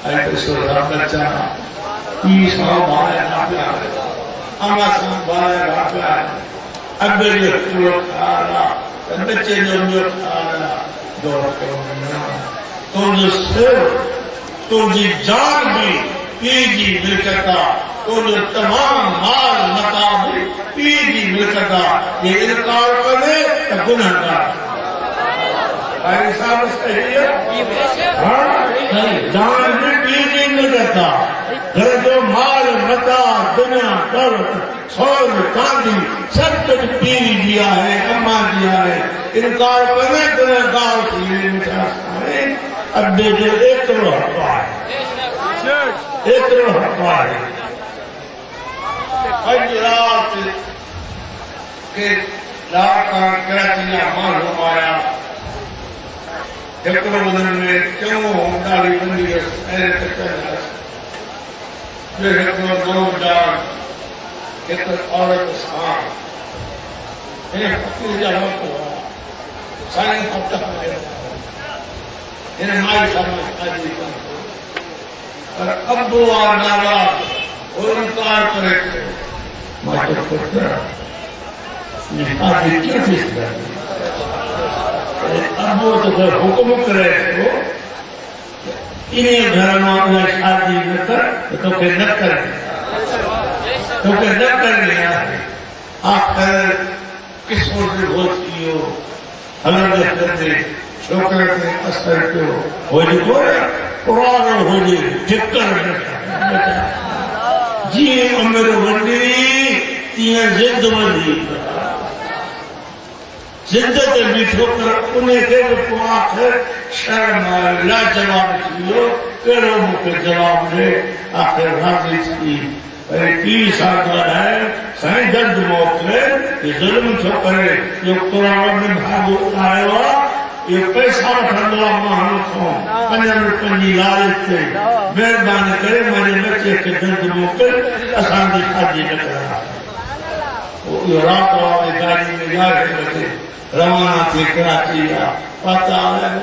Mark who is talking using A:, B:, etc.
A: ऐसे सोचा बच्चा ई साहब भाई आप्या आमा साहब भाई आप्या अबे जो पूरा खाना बच्चे जो खाना दो तो जो सिर तो जी जान भी पीजी मिलकता तो जो तमाम माल मता भी पीजी मिलकता ये इनकार करे तो गुनहगार भाई साहब सही है हाँ जान भी पीजी मिलकता घर जो माल मता दुनिया दौलत सोल चांदी सब कुछ पीरी दिया है अम्मा दिया है इनकार करे गुनहगार की मिठास अड्डे जो एक हकवा है एक हकवा है अज रात के रात का कराची मालूम आया एक बदन में क्यों दाढ़ी बंदी है दो जान एक औरत शान सारी हफ्ता इन्हें माई समझ और अब वो नारा और इनकार करे मास्टर पुत्र निशादी क्यों चीज अब वो तो घर हुक्म करे तो इन्हें घर में शादी न कर तो फिर न कर तो फिर न करने आखिर किस ओर से होती हो अलग करते छोकरे के असर को हो पुराना हो जी अमीर वंडी तीअं जिद वंडी जिद ते बीठो कर उन्हें के पोइ आखिर शर्म लाजवाब थी वियो कहिड़ो मूंखे जवाब ॾे आखिर राज़ी थी भई पीउ सां ॻाल्हाए साईं दर्द मोकिले ये ज़ुल्म छो करे जो क़ुरान में भाॻो आयो आहे ये पैसा वठंदो आहे माण्हू खां 5 रुपयनि जी लालच ते महिरबानी करे मुंहिंजे बचे खे दर्द मोकिल असांजी शादी न करां इहो राति वारे गाॾी में 11 बजे रवाना थी कराची आहे पता आहे